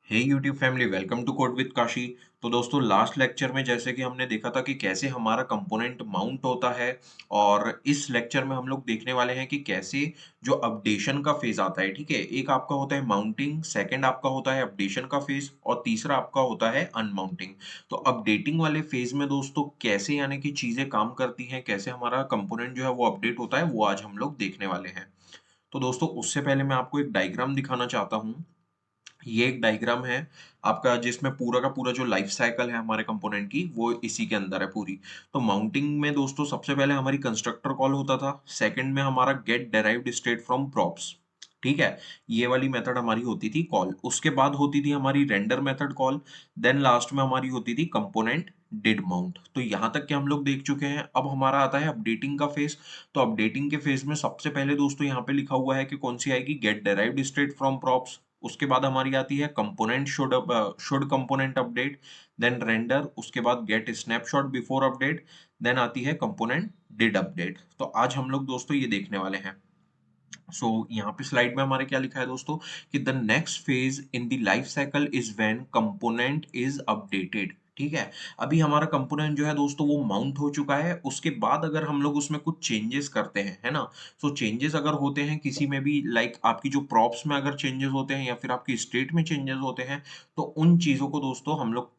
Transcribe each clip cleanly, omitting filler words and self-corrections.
Hey YouTube family, welcome to code with Kashi. तो दोस्तों, last lecture में जैसे कि हमने देखा था कि कैसे हमारा कंपोनेंट माउंट होता है, और इस लेक्चर में हम लोग देखने वाले हैं कि कैसे जो अपडेशन का फेज आता है। ठीक है, एक आपका होता है माउंटिंग, सेकंड आपका होता है अपडेशन का फेज, और तीसरा आपका होता है अनमाउंटिंग। तो अपडेटिंग वाले फेज में दोस्तों कैसे यानी कि चीजें काम करती हैं, कैसे हमारा कंपोनेंट जो है वो अपडेट होता है, वो आज हम लोग देखने वाले हैं। तो दोस्तों, उससे पहले मैं आपको एक डायग्राम दिखाना चाहता हूँ। ये एक डायग्राम है आपका, जिसमें पूरा का पूरा जो लाइफ साइकिल है हमारे कंपोनेंट की, वो इसी के अंदर है पूरी। तो माउंटिंग में दोस्तों सबसे पहले हमारी कंस्ट्रक्टर कॉल होता था, सेकंड में हमारा get derived state from props. ठीक है, ये वाली मेथड हमारी होती थी कॉल। उसके बाद होती थी हमारी render method call. Then last में हमारी होती थी कंपोनेंट डिड माउंट। तो यहां तक के हम लोग देख चुके हैं। अब हमारा आता है अपडेटिंग का फेज। तो अपडेटिंग के फेज में सबसे पहले दोस्तों यहाँ पे लिखा हुआ है कि कौन सी आएगी, get derived state from props. उसके बाद हमारी आती है component should component update, then render, उसके बाद get snapshot before update, then आती है कंपोनेंट डिड अपडेट। तो आज हम लोग दोस्तों ये देखने वाले हैं। यहाँ पे स्लाइड में हमारे क्या लिखा है दोस्तों, कि the next phase in the life cycle is when component is updated. ठीक है, अभी हमारा कंपोनेंट जो है दोस्तों वो माउंट हो चुका है। उसके बाद अगर हम लोग उसमें कुछ चेंजेस करते हैं, है ना। चेंजेस अगर होते हैं किसी में भी, लाइक आपकी जो प्रॉप्स में अगर चेंजेस होते हैं या फिर आपकी स्टेट में चेंजेस होते हैं, तो उन चीजों को दोस्तों हम लोग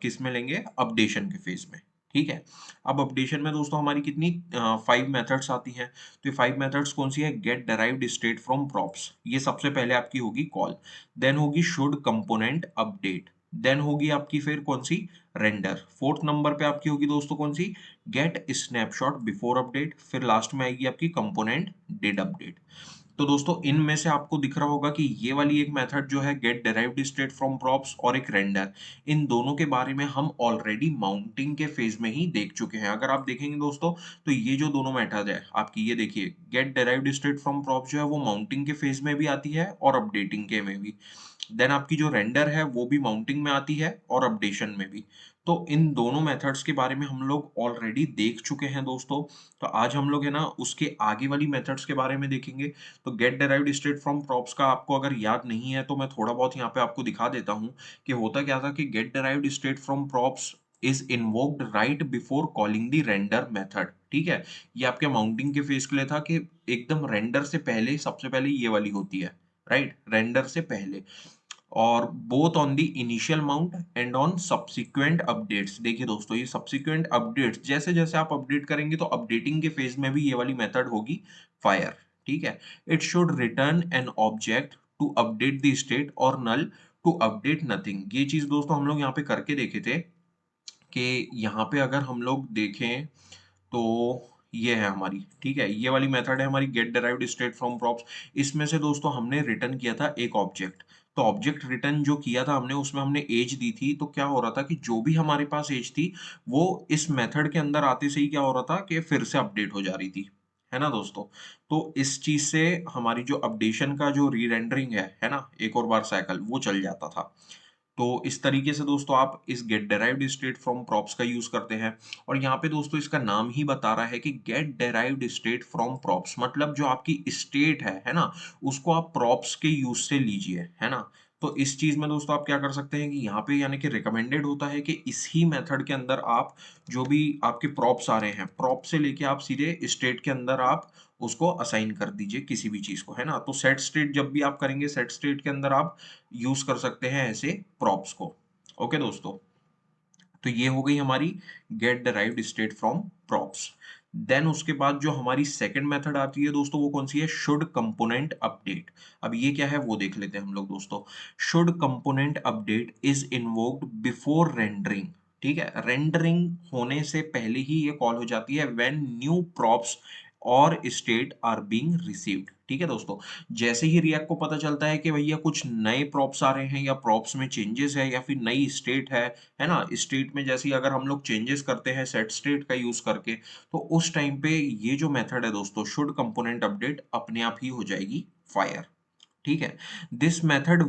किस में लेंगे, अपडेशन के फेज में। ठीक है, अब अपडेशन में दोस्तों हमारी कितनी 5 मेथड्स आती हैं। तो ये 5 मेथड्स कौन सी है, get derived state from props, ये सबसे पहले आपकी होगी कॉल। देन होगी शुड कंपोनेंट अपडेट। देन होगी आपकी फिर कौन सी, रेंडर। फोर्थ नंबर पे आपकी होगी दोस्तों कौन सी, गेट स्नैपशॉट बिफोर अपडेट। फिर लास्ट में आएगी आपकी कंपोनेंट डिड अपडेट। तो दोस्तों, इनमें से आपको दिख रहा होगा कि ये वाली एक मेथड जो है, get derived state from props, और एक रेंडर, इन दोनों के बारे में हम ऑलरेडी माउंटिंग के फेज में ही देख चुके हैं। अगर आप देखेंगे दोस्तों, तो ये जो दोनों मेथड है आपकी, ये देखिए, get derived state from props जो है वो माउंटिंग के फेज में भी आती है और अपडेटिंग के में भी। देन आपकी जो रेंडर है वो भी माउंटिंग में आती है और अपडेशन में भी। तो इन दोनों मेथड्स के बारे में हम लोग ऑलरेडी देख चुके हैं दोस्तों। तो आज हम लोग है ना उसके आगे वाली मेथड्स के बारे में देखेंगे। तो get derived state from props का आपको अगर याद नहीं है, तो मैं थोड़ा बहुत यहाँ पे आपको दिखा देता हूँ कि होता क्या था। कि get derived state from props is invoked right before calling the render method. ठीक है, ये आपके माउंटिंग के फेज के लिए था, कि एकदम रेंडर से पहले सबसे पहले ये वाली होती है, राइट, रेंडर से पहले। और both on the initial mount and on subsequent updates. देखिए दोस्तों, ये सब्सिक्वेंट अपडेट्स जैसे जैसे आप अपडेट करेंगे, तो अपडेटिंग के फेज में भी ये वाली मेथड होगी फायर। ठीक है, it should return an object to update the state और नल टू अपडेट नथिंग। ये चीज दोस्तों हम लोग यहाँ पे करके देखे थे, कि यहाँ पे अगर हम लोग देखें, तो ये है हमारी, ठीक है, ये वाली मेथड है हमारी, get derived state from props. इसमें से दोस्तों हमने रिटर्न किया था एक ऑब्जेक्ट। तो ऑब्जेक्ट रिटर्न जो किया था हमने, उसमें हमने एज दी थी। तो क्या हो रहा था कि जो भी हमारे पास एज थी, वो इस मेथड के अंदर आते से ही क्या हो रहा था, कि फिर से अपडेट हो जा रही थी, है ना दोस्तों। तो इस चीज से हमारी जो अपडेशन का जो री रेंडरिंग है ना, एक और बार साइकिल वो चल जाता था। तो इस तरीके से दोस्तों आप इस get derived state from props का यूज करते हैं। और यहाँ पे दोस्तों इसका नाम ही बता रहा है कि get derived state from props, मतलब जो आपकी स्टेट है ना, उसको आप प्रॉप्स के यूज से लीजिए, है ना। तो इस चीज में दोस्तों आप क्या कर सकते हैं, कि यहाँ पे यानी कि रिकमेंडेड होता है कि इसी मेथड के अंदर आप जो भी आपके प्रॉप्स आ रहे हैं, प्रॉप से लेके आप सीधे स्टेट के अंदर आप उसको असाइन कर दीजिए किसी भी चीज को, है ना। तो सेट स्टेट जब भी आप करेंगे, सेट स्टेट के अंदर आप यूज कर सकते हैं ऐसे प्रॉप्स को। ओके दोस्तों, तो ये हो गई हमारी get derived state from props. Then उसके बाद जो हमारी सेकंड मेथड आती है दोस्तों, वो कौन सी है, शुड कंपोनेंट अपडेट। अब ये क्या है वो देख लेते हैं हम लोग दोस्तों। Should component update is invoked before rendering. ठीक है, रेंडरिंग होने से पहले ही ये कॉल हो जाती है व्हेन न्यू प्रॉप्स और स्टेट आर बीइंग रिसीव्ड। ठीक है दोस्तों, जैसे ही रिएक्ट को पता चलता है कि भैया कुछ नए प्रॉप्स आ रहे हैं, या प्रॉप्स में चेंजेस है, या फिर नई स्टेट है ना, स्टेट में जैसे ही अगर हम लोग चेंजेस करते हैं सेट स्टेट का यूज करके, तो उस टाइम पे ये जो मेथड है दोस्तों, शुड कंपोनेंट अपडेट, अपने आप ही हो जाएगी फायर। ठीक है, this method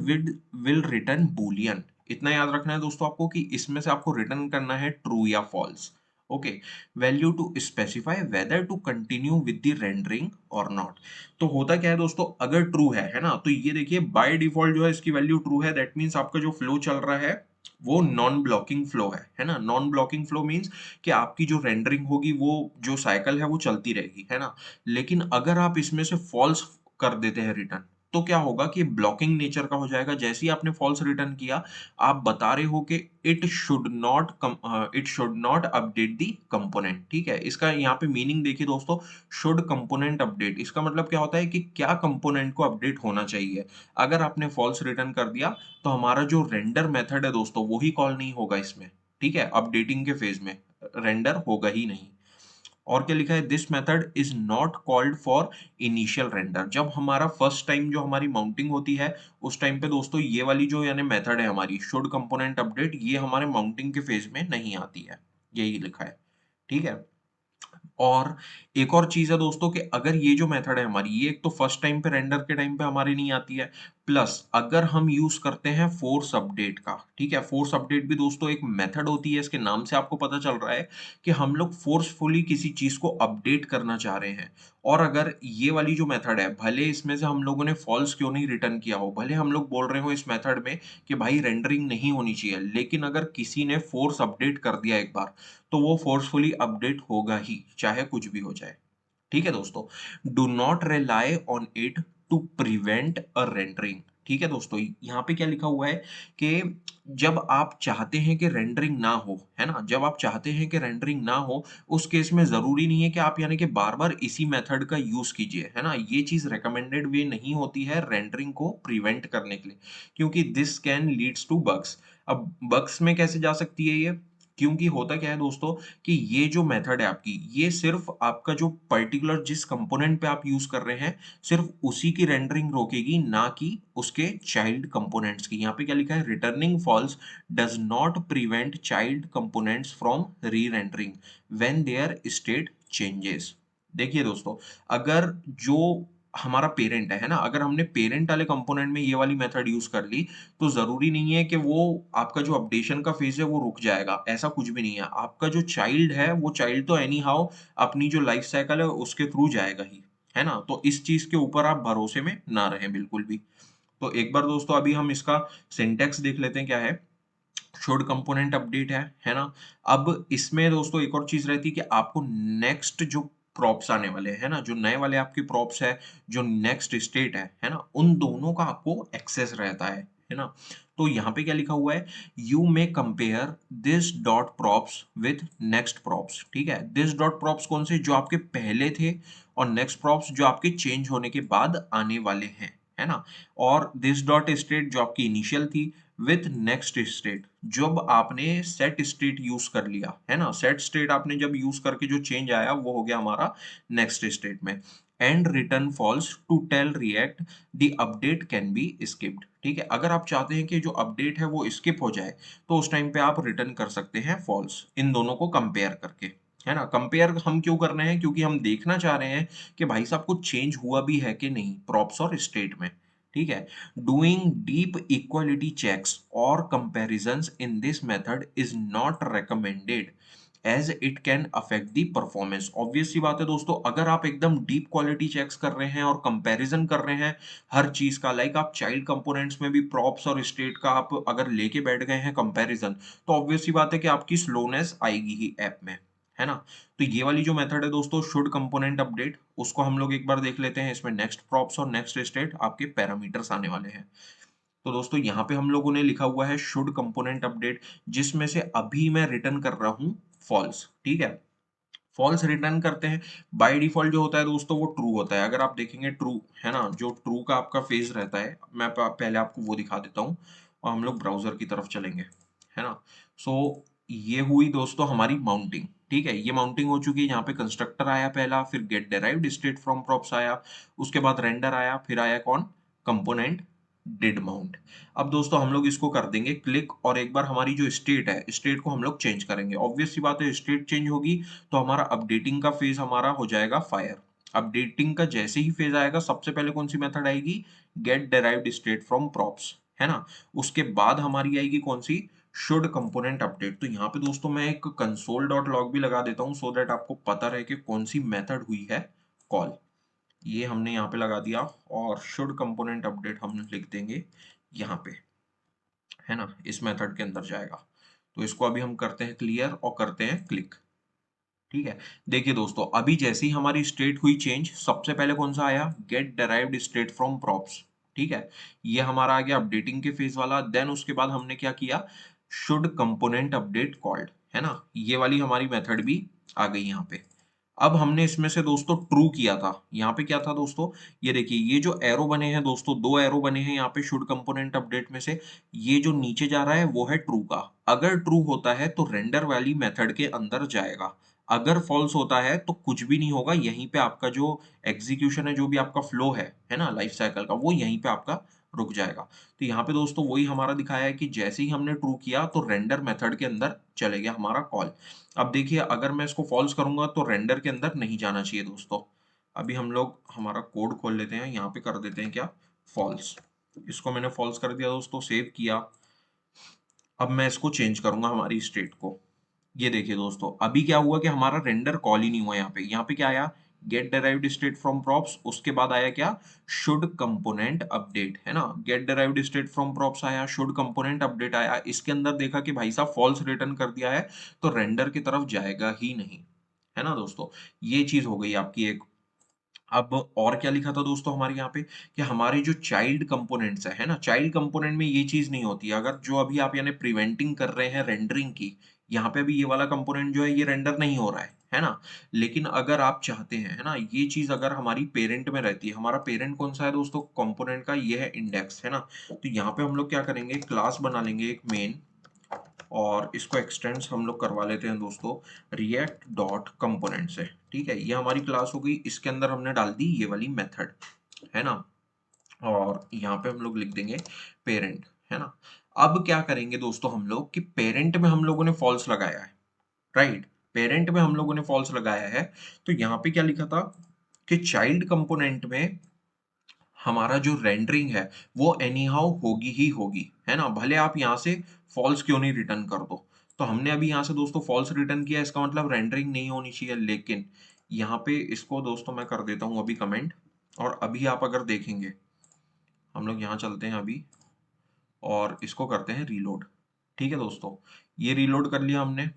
will return Boolean. इतना याद रखना है दोस्तों आपको, कि इसमें से आपको रिटर्न करना है ट्रू या false. Okay, value to specify whether to continue with the rendering और नॉट। तो होता क्या है दोस्तों, अगर ट्रू है ना, तो ये देखिए बाय डिफॉल्ट जो है इसकी वैल्यू ट्रू है, दैट मीन्स आपका जो फ्लो चल रहा है वो नॉन ब्लॉकिंग फ्लो है ना। नॉन ब्लॉकिंग फ्लो मीन्स कि आपकी जो रेंडरिंग होगी वो जो साइकिल है वो चलती रहेगी, है ना। लेकिन अगर आप इसमें से फॉल्स कर देते हैं रिटर्न, तो क्या होगा कि ब्लॉकिंग नेचर का हो जाएगा। जैसे ही आपने फॉल्स रिटर्न किया, आप बता रहे हो कि it should not update the component. ठीक है, इसका यहाँ पे मीनिंग देखिए दोस्तों, शुड कंपोनेंट अपडेट, इसका मतलब क्या होता है कि क्या कंपोनेंट को अपडेट होना चाहिए। अगर आपने फॉल्स रिटर्न कर दिया, तो हमारा जो रेंडर मेथड है दोस्तों वही कॉल नहीं होगा इसमें। ठीक है, अपडेटिंग के फेज में रेंडर होगा ही नहीं। और क्या लिखा है, this method is not called for initial render. जब हमारा फर्स्ट टाइम जो हमारी माउंटिंग होती है, उस टाइम पे दोस्तों ये वाली जो यानी मेथड है हमारी शुड कंपोनेंट अपडेट, ये हमारे माउंटिंग के फेज में नहीं आती है। यही लिखा है। ठीक है। और एक और चीज़ है दोस्तों कि अगर ये जो मेथड है हमारी, ये एक तो फर्स्ट टाइम पे रेंडर के टाइम पे हमारी नहीं आती है, प्लस अगर हम यूज करते हैं फोर्स अपडेट का। ठीक है, फोर्स अपडेट भी दोस्तों एक मेथड होती है, इसके नाम से आपको पता चल रहा है कि हम लोग फोर्सफुली किसी चीज को अपडेट करना चाह रहे हैं। और अगर ये वाली जो मेथड है, भले इसमें से हम लोगों ने फॉल्स क्यों नहीं रिटर्न किया हो, भले हम लोग बोल रहे हो इस मेथड में कि भाई रेंडरिंग नहीं होनी चाहिए, लेकिन अगर किसी ने फोर्स अपडेट कर दिया एक बार, तो वो फोर्सफुली अपडेट होगा ही, चाहे कुछ भी हो जाए। ठीक है दोस्तों, do not rely on it to prevent a rendering. ठीक है दोस्तों, यहाँ पे क्या लिखा हुआ है कि जब आप चाहते हैं कि रेंडरिंग ना हो, है ना, जब आप चाहते हैं कि रेंडरिंग ना हो, उस केस में जरूरी नहीं है कि आप यानी कि बार बार इसी मेथड का यूज कीजिए, है ना। ये चीज रिकमेंडेड वे नहीं होती है रेंडरिंग को प्रिवेंट करने के लिए, क्योंकि this can leads to bugs. अब बग्स में कैसे जा सकती है ये, क्योंकि होता क्या है दोस्तों कि ये जो मेथड है आपकी, ये सिर्फ आपका जो पर्टिकुलर जिस कंपोनेंट पे आप यूज कर रहे हैं, सिर्फ उसी की रेंडरिंग रोकेगी, ना कि उसके चाइल्ड कंपोनेंट्स की। यहाँ पे क्या लिखा है, returning false does not prevent child components from rerendering when their state changes. देखिए दोस्तों, अगर जो हमारा पेरेंट है ना, अगर हमने पेरेंट वाले कंपोनेंट में ये वाली मेथड यूज कर ली, तो ज़रूरी नहीं है कि वो आपका जो अपडेशन का फ़ेज़ है वो रुक जाएगा, ऐसा कुछ भी नहीं है। आपका जो चाइल्ड है, वो चाइल्ड तो एनी हाउ अपनी जो लाइफ़ साइकिल है उसके थ्रू जाएगा ही, है ना? तो इस चीज़ के ऊपर आप भरोसे में ना रहें बिल्कुल भी। तो एक बार दोस्तों अभी हम इसका सिंटैक्स देख लेते हैं क्या है। शुड कंपोनेंट अपडेट है ना? अब इसमें दोस्तों एक और चीज़ रहती है कि आपको नेक्स्ट जो प्रॉप्स आने वाले हैं, है ना? जो नए वाले आपके प्रॉप्स है, जो नेक्स्ट स्टेट है ना? उन दोनों का आपको एक्सेस रहता है ना? तो यहाँ पे क्या लिखा हुआ है, you may compare this dot props with next props. ठीक है, दिस डॉट प्रॉप्स कौन से, जो आपके पहले थे, और नेक्स्ट प्रॉप्स जो आपके चेंज होने के बाद आने वाले हैं, है ना? और दिस डॉट स्टेट जो आपकी इनिशियल थी, विथ नेक्स्ट स्टेट जब आपने सेट स्टेट यूज कर लिया, है ना, सेट स्टेट आपने जब यूज करके जो चेंज आया वो हो गया हमारा नेक्स्ट स्टेट में। And return false to tell React the update can be skipped. ठीक है, अगर आप चाहते हैं कि जो अपडेट है वो स्किप हो जाए, तो उस टाइम पे आप रिटर्न कर सकते हैं फॉल्स, इन दोनों को कंपेयर करके, है ना। कंपेयर हम क्यों कर रहे हैं, क्योंकि हम देखना चाह रहे हैं कि भाई साहब कुछ चेंज हुआ भी है कि नहीं प्रॉप्स और स्टेट में। ठीक है, doing deep equality checks or comparisons in this method is not recommended as it can affect the performance। Obvious सी बात है दोस्तों, अगर आप एकदम डीप क्वालिटी चेक्स कर रहे हैं और कंपैरिजन कर रहे हैं हर चीज का, लाइक आप चाइल्ड कंपोनेंट्स में भी प्रॉप्स और स्टेट का आप अगर लेके बैठ गए हैं कंपैरिजन, तो ऑब्वियस सी बात है कि आपकी स्लोनेस आएगी ही ऐप में, है ना। तो ये वाली जो मेथड है दोस्तों शुड कंपोनेंट अपडेट, उसको हम लोग एक बार देख लेते हैं। इसमें नेक्स्ट प्रॉप्स और नेक्स्ट स्टेट आपके पैरामीटर्स आने वाले हैं। तो दोस्तों यहाँ पे हम लोगों ने लिखा हुआ है शुड कंपोनेंट अपडेट, जिसमें से अभी मैं रिटर्न कर रहा हूँ फॉल्स। ठीक है, फॉल्स रिटर्न करते हैं, बाय डिफॉल्ट जो होता है दोस्तों वो ट्रू होता है। अगर आप देखेंगे ट्रू, है ना, जो ट्रू का आपका फेज रहता है, मैं पहले आपको वो दिखा देता हूँ, और हम लोग ब्राउजर की तरफ चलेंगे, है ना। सो ये हुई दोस्तों हमारी माउंटिंग। ठीक है, ये माउंटिंग हो चुकी है। यहाँ पे कंस्ट्रक्टर आया पहला, फिर get derived state from props आया, उसके बाद रेंडर आया, फिर आया कौन, कंपोनेंट डिड माउंट। अब दोस्तों हम लोग इसको कर देंगे क्लिक, और एक बार हमारी जो स्टेट है, स्टेट को हम लोग चेंज करेंगे। ऑब्वियस सी बात है, स्टेट चेंज होगी तो हमारा अपडेटिंग का फेज हमारा हो जाएगा फायर। अपडेटिंग का जैसे ही फेज आएगा, सबसे पहले कौन सी मेथड आएगी, get derived state from props, है ना। उसके बाद हमारी आएगी कौन सी, शुड कंपोनेंट अपडेट। तो यहाँ पे दोस्तों मैं एक कंसोल डॉट लॉग भी लगा देता हूँ सो दैट आपको पता रहे कि कौन सी मेथड हुई है कॉल। ये हमने यहाँ पे लगा दिया और शुड कंपोनेंट अपडेट हम लिख देंगे यहाँ पे, है ना, इस मेथड के अंदर जाएगा। तो इसको अभी हम करते हैं क्लियर और करते हैं क्लिक। ठीक है, देखिए दोस्तों अभी जैसे ही हमारी स्टेट हुई चेंज, सबसे पहले कौन सा आया, get derived state from props. ठीक है, ये हमारा आ गया अपडेटिंग के फेज वाला। देन उसके बाद हमने क्या किया, शुड कंपोनेंट अपडेट कॉल्ड, है ना, ये वाली हमारी मेथड भी आ गई यहाँ पे। अब हमने इसमें से दोस्तों ट्रू किया था, यहाँ पे क्या था दोस्तों, ये देखिए ये जो एरो बने हैं दोस्तों, दो एरो बने हैं यहाँ पे शुड कंपोनेंट अपडेट में से, ये जो नीचे जा रहा है वो है ट्रू का। अगर ट्रू होता है तो रेंडर वाली मेथड के अंदर जाएगा, अगर फॉल्स होता है तो कुछ भी नहीं होगा, यहीं पे आपका जो एग्जीक्यूशन है, जो भी आपका फ्लो है ना, लाइफ साइकिल का, वो यहीं पे आपका रुक जाएगा। तो यहाँ पे दोस्तों वही हमारा दिखाया है कि जैसे ही हमने ट्रू किया तो रेंडर मेथड के अंदर चले गया हमारा कॉल। अब देखिए अगर मैं इसको फॉल्स करूंगा तो रेंडर के अंदर नहीं जाना चाहिए दोस्तों। अभी हम लोग हमारा कोड खोल लेते हैं, यहाँ पे कर देते हैं क्या, फॉल्स। इसको मैंने फॉल्स कर दिया दोस्तों, सेव किया। अब मैं इसको चेंज करूंगा हमारी स्टेट को। ये देखिए दोस्तों अभी क्या हुआ कि हमारा रेंडर कॉल ही नहीं हुआ, यहाँ पे क्या आया, get derived state from props, उसके बाद आया क्या, शुड कंपोनेंट अपडेट, है ना, get derived state from props आया, शुड कंपोनेंट अपडेट आया, इसके अंदर देखा कि भाई साहब फॉल्स रिटर्न कर दिया है, तो रेंडर की तरफ जाएगा ही नहीं, है ना दोस्तों। ये चीज हो गई आपकी एक। अब और क्या लिखा था दोस्तों हमारे यहाँ पे, कि हमारे जो चाइल्ड कंपोनेंट्स है ना, चाइल्ड कंपोनेंट में ये चीज नहीं होती है। अगर जो अभी आप यानी प्रिवेंटिंग कर रहे हैं रेंडरिंग की, यहाँ पे अभी ये वाला कंपोनेंट जो है ये रेंडर नहीं हो रहा है ना। लेकिन अगर आप चाहते हैं, है ना, ये चीज अगर हमारी पेरेंट में रहती है, हमारा पेरेंट कौन सा है दोस्तों कंपोनेंट का, ये है इंडेक्स, है ना। तो यहाँ पे हम लोग क्या करेंगे, क्लास बना लेंगे एक मेन, और इसको एक्सटेंड्स हम लोग करवा लेते हैं दोस्तों रिएक्ट डॉट कंपोनेंट से। ठीक है, ये हमारी क्लास हो गई, इसके अंदर हमने डाल दी ये वाली मेथड, है ना। और यहाँ पे हम लोग लिख देंगे पेरेंट, है ना। अब क्या करेंगे दोस्तों हम लोग कि पेरेंट में हम लोगों ने फॉल्स लगाया है, राइट, पेरेंट में हम लोगों ने फॉल्स लगाया है। तो यहाँ पे क्या लिखा था कि चाइल्ड कंपोनेंट में हमारा जो रेंडरिंग है वो एनी हाउ होगी ही होगी, है ना, भले आप यहाँ से फॉल्स क्यों नहीं रिटर्न कर दो। तो हमने अभी यहाँ से दोस्तों फॉल्स रिटर्न किया, इसका मतलब रेंडरिंग नहीं होनी चाहिए। लेकिन यहाँ पे इसको दोस्तों मैं कर देता हूँ अभी कमेंट, और अभी आप अगर देखेंगे, हम लोग यहाँ चलते हैं अभी और इसको करते हैं रीलोड। ठीक है दोस्तों, ये रीलोड कर लिया हमने।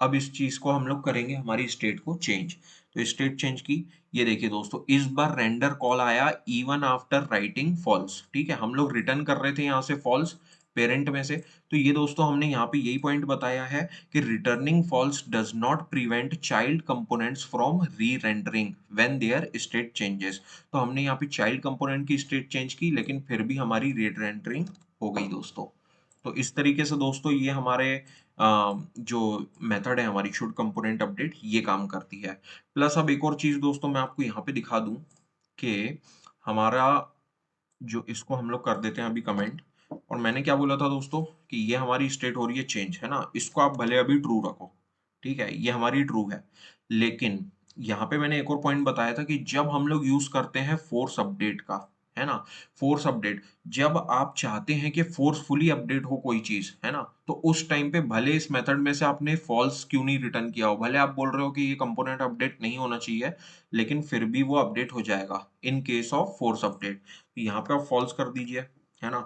अब इस चीज को हम लोग करेंगे हमारी स्टेट को चेंज। तो स्टेट चेंज की, ये देखिए दोस्तों इस बार रेंडर कॉल आया इवन आफ्टर राइटिंग फॉल्स। ठीक है, हम लोग रिटर्न कर रहे थे यहाँ से फॉल्स पेरेंट में से। तो ये दोस्तों हमने यहाँ पे यही पॉइंट बताया है कि returning false does not prevent child components from rerendering when their state changes. तो हमने यहाँ पे चाइल्ड कंपोनेंट की स्टेट चेंज की, लेकिन फिर भी हमारी री रेंडरिंग हो गई दोस्तों। तो इस तरीके से दोस्तों ये हमारे जो मेथड है हमारी शुड कंपोनेंट अपडेट, ये काम करती है। प्लस अब एक और चीज दोस्तों मैं आपको यहाँ पे दिखा दूं कि हमारा जो, इसको हम लोग कर देते हैं अभी कमेंट। और मैंने क्या बोला था दोस्तों कि ये हमारी स्टेट हो रही है चेंज, है ना, इसको आप भले अभी ट्रू रखो। ठीक है, ये हमारी ट्रू है। लेकिन यहाँ पे मैंने एक और पॉइंट बताया था कि जब हम लोग यूज करते हैं फोर्स अपडेट का, है ना, फोर्स अपडेट, जब आप चाहते हैं कि फोर्सफुली अपडेट हो कोई चीज, है ना, तो उस टाइम पे भले इस मेथड में से आपने फॉल्स क्यों नहीं रिटर्न किया हो, भले आप बोल रहे हो कि ये कंपोनेंट अपडेट नहीं होना चाहिए, लेकिन फिर भी वो अपडेट हो जाएगा in case of force update. तो यहाँ पे आप फॉल्स कर दीजिए, है ना,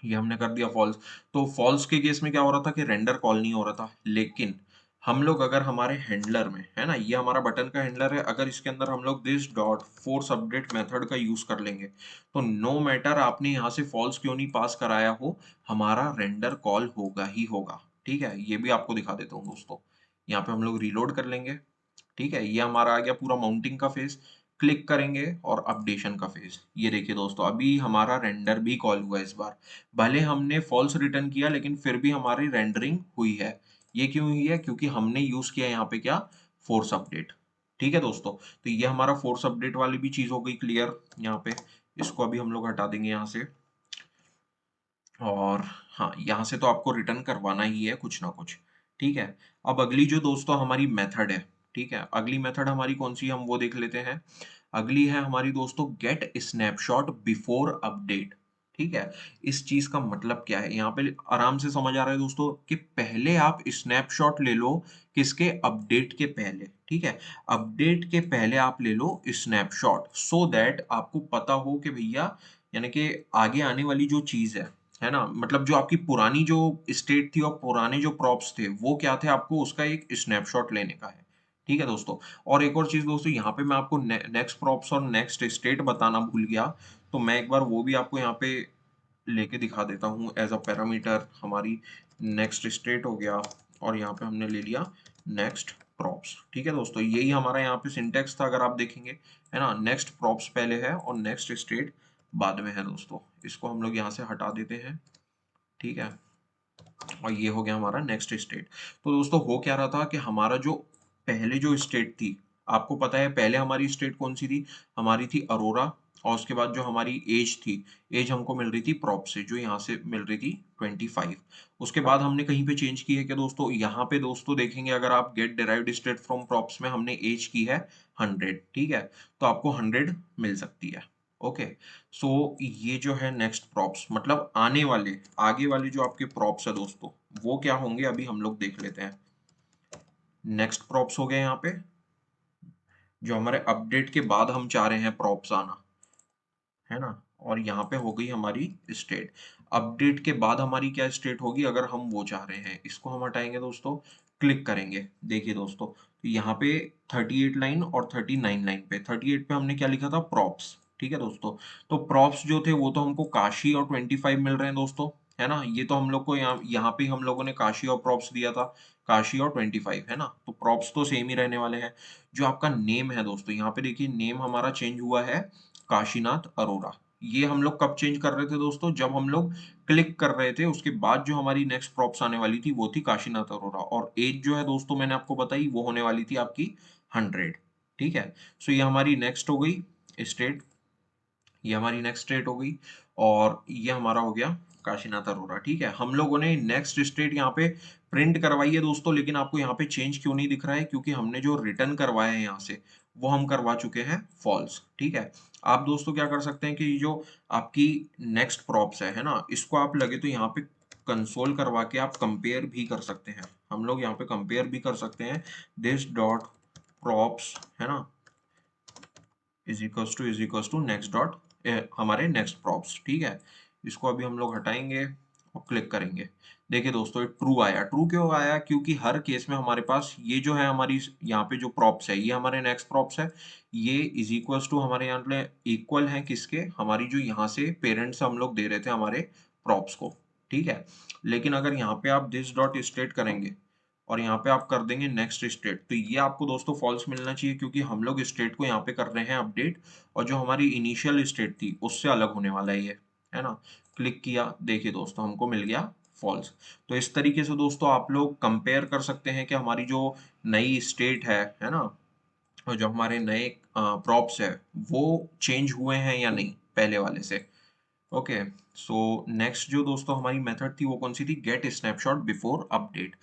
ये हमने कर दिया फॉल्स। तो फॉल्स के केस में क्या हो रहा था कि रेंडर कॉल नहीं हो रहा था। लेकिन हम लोग अगर हमारे हैंडलर में, है ना, ये हमारा बटन का हैंडलर है, अगर इसके अंदर हम लोग this dot force update method का यूज कर लेंगे, तो नो मैटर आपने यहाँ से फॉल्स क्यों नहीं पास कराया हो, हमारा रेंडर कॉल होगा ही होगा। ठीक है, ये भी आपको दिखा देता हूँ दोस्तों, यहाँ पे हम लोग रीलोड कर लेंगे। ठीक है, ये हमारा आ गया पूरा माउंटिंग का फेज। क्लिक करेंगे और अपडेशन का फेज, ये देखिए दोस्तों अभी हमारा रेंडर भी कॉल हुआ है इस बार। भले हमने फॉल्स रिटर्न किया, लेकिन फिर भी हमारी रेंडरिंग हुई है। ये क्यों हुई है, क्योंकि हमने यूज किया यहाँ पे क्या, फोर्स अपडेट। ठीक है दोस्तों, तो ये हमारा फोर्स अपडेट वाली भी चीज हो गई क्लियर यहाँ पे। इसको अभी हम लोग हटा देंगे यहाँ से। और हाँ, यहाँ से तो आपको रिटर्न करवाना ही है कुछ ना कुछ। ठीक है, अब अगली जो दोस्तों हमारी मेथड है, ठीक है, अगली मेथड हमारी कौन सी है हम वो देख लेते हैं। अगली है हमारी दोस्तों गेट स्नैपशॉट बिफोर अपडेट। ठीक है? इस चीज़ का मतलब क्या है? यहाँ पे आराम से समझ आ रहा है दोस्तों कि पहले आप स्नैपशॉट ले लो किसके अपडेट के पहले, ठीक है? अपडेट के पहले आप ले लो स्नैपशॉट सो दैट आपको पता हो कि भैया यानी कि आगे आने वाली जो चीज़ है ना? मतलब जो आपकी पुरानी जो स्टेट थी और पुराने जो प्रॉप्स थे, वो क्या थे आपको उसका एक स्नैपशॉट लेने का है। ठीक है दोस्तों? और एक और चीज़ दोस्तों यहाँ पे मैं आपको नेक्स्ट प्रॉप्स और नेक्स्ट स्टेट बताना भूल गया, तो मैं एक बार वो भी आपको यहाँ पे लेके दिखा देता हूँ एज़ अ पैरामीटर हमारी नेक्स्ट स्टेट हो गया और यहाँ पे हमने ले लिया नेक्स्ट प्रॉप्स। ठीक है दोस्तों, यही हमारा यहाँ पे सिंटैक्स था अगर आप देखेंगे, है ना? नेक्स्ट प्रॉप्स पहले है और नेक्स्ट स्टेट बाद में है दोस्तों। इसको हम लोग यहाँ से हटा देते हैं, ठीक है? और ये हो गया हमारा नेक्स्ट स्टेट। तो दोस्तों हो क्या रहा था कि हमारा जो पहले जो स्टेट थी, आपको पता है पहले हमारी स्टेट कौन-सी थी? हमारी थी अरोरा और उसके बाद जो हमारी एज थी, एज हमको मिल रही थी प्रॉप से, जो यहाँ से मिल रही थी 25। उसके बाद हमने कहीं पे चेंज की है क्या दोस्तों? यहाँ पे दोस्तों देखेंगे अगर आप get derived state from props में हमने एज की है 100, ठीक है? तो आपको 100 मिल सकती है। ओके, सो ये जो है नेक्स्ट प्रॉप्स मतलब आने वाले आगे वाले जो आपके प्रॉप्स है दोस्तों, वो क्या होंगे अभी हम लोग देख लेते हैं। नेक्स्ट प्रॉप्स हो गए यहाँ पे, जो हमारे अपडेट के बाद हम चाह रहे हैं प्रॉप्स आना, है ना? और यहाँ पे हो गई हमारी स्टेट। अपडेट के बाद हमारी क्या स्टेट होगी अगर हम वो चाह रहे हैं, इसको हम हटाएंगे दोस्तों, क्लिक करेंगे। देखिए दोस्तों, तो यहाँ पे 38 लाइन और 39 लाइन पे 38 पे हमने क्या लिखा था? प्रॉप्स। ठीक है दोस्तों, तो प्रॉप्स जो थे वो तो हमको काशी और 25 मिल रहे हैं दोस्तों, है ना? ये तो हम लोग को यहाँ पे हम लोगों ने काशी और प्रॉप्स दिया था, काशी और 25, है ना? तो प्रॉप्स तो सेम ही रहने वाले हैं। जो आपका नेम है दोस्तों, यहाँ पे देखिए नेम हमारा चेंज हुआ है काशीनाथ अरोरा। ये हम लोग कब चेंज कर रहे थे दोस्तों? जब हम लोग क्लिक कर रहे थे, उसके बाद जो हमारी नेक्स्ट प्रॉप्स आने वाली थी, वो थी काशीनाथ अरोरा और एज जो है दोस्तों मैंने आपको बताई, वो होने वाली थी आपकी 100, ठीक है? सो ये हमारी नेक्स्ट हो गई स्टेट, ये हमारी नेक्स्ट स्टेट हो गई और ये हमारा हो गया काशीनाथ अरोरा, ठीक है? हम लोगों ने नेक्स्ट स्टेट यहाँ पे प्रिंट करवाई है दोस्तों, लेकिन आपको यहाँ पे चेंज क्यों नहीं दिख रहा है? क्योंकि हमने जो रिटर्न करवाया है यहाँ से, वो हम करवा चुके हैं फॉल्स, ठीक है? आप दोस्तों क्या कर सकते हैं कि ये जो आपकी नेक्स्ट प्रॉप्स है ना? इसको आप लगे तो यहाँ पे कंसोल करवा के आप कंपेयर भी कर सकते हैं। हम लोग यहाँ पे कंपेयर भी कर सकते हैं, दिस डॉट प्रॉप्स, है ना? Is equals to next dot हमारे नेक्स्ट प्रॉप्स, ठीक है? इसको अभी हम लोग हटाएंगे और क्लिक करेंगे। देखिए दोस्तों ये ट्रू आया। ट्रू क्यों आया? क्योंकि हर केस में हमारे पास ये जो है हमारी यहाँ पे जो प्रॉप्स है, ये हमारे नेक्स्ट प्रॉप्स है, ये इज इक्वल्स टू हमारे यहाँ पे इक्वल है किसके? हमारी जो यहाँ से पेरेंट्स हम लोग दे रहे थे हमारे प्रॉप्स को, ठीक है? लेकिन अगर यहाँ पे आप दिस डॉट स्टेट करेंगे और यहाँ पे आप कर देंगे नेक्स्ट स्टेट, तो ये आपको दोस्तों फॉल्स मिलना चाहिए क्योंकि हम लोग स्टेट को यहाँ पे कर रहे हैं अपडेट और जो हमारी इनिशियल स्टेट थी उससे अलग होने वाला है ये, है ना? क्लिक किया, देखिए दोस्तों हमको मिल गया फॉल्स। तो इस तरीके से दोस्तों आप लोग कंपेयर कर सकते हैं कि हमारी जो नई स्टेट है ना? और जो हमारे नए प्रॉप्स है वो चेंज हुए हैं या नहीं पहले वाले से। ओके, सो नेक्स्ट जो दोस्तों हमारी मेथड थी वो कौन सी थी? Get snapshot before update.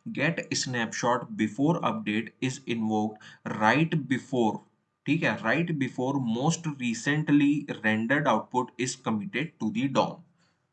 Get snapshot before update is invoked right before, ठीक है? Right before most recently rendered output is committed to the DOM,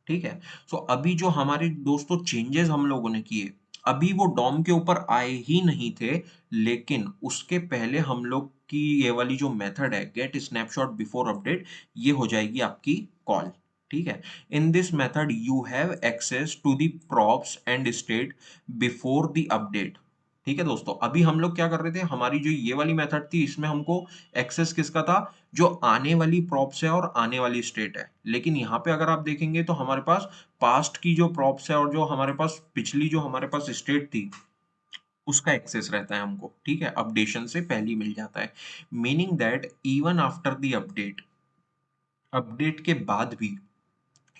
ठीक है? सो अभी जो हमारे दोस्तों चेंजेस हम लोगों ने किए, अभी वो डॉम के ऊपर आए ही नहीं थे, लेकिन उसके पहले हम लोग की ये वाली जो मेथड है गेट स्नैपशॉट बिफोर अपडेट, ये हो जाएगी आपकी कॉल, ठीक है? In this method you have access to the props and state before the update, ठीक है दोस्तों? अभी हम लोग क्या कर रहे थे, हमारी जो ये वाली मेथड थी इसमें हमको एक्सेस किसका था? जो आने वाली प्रॉप्स है और आने वाली स्टेट है। लेकिन यहाँ पे अगर आप देखेंगे तो हमारे पास पास्ट की जो प्रॉप्स है और जो हमारे पास पिछली जो हमारे पास स्टेट थी, उसका एक्सेस रहता है हमको, ठीक है? अपडेशन से पहले ही मिल जाता है। Meaning that even after the update, update के बाद भी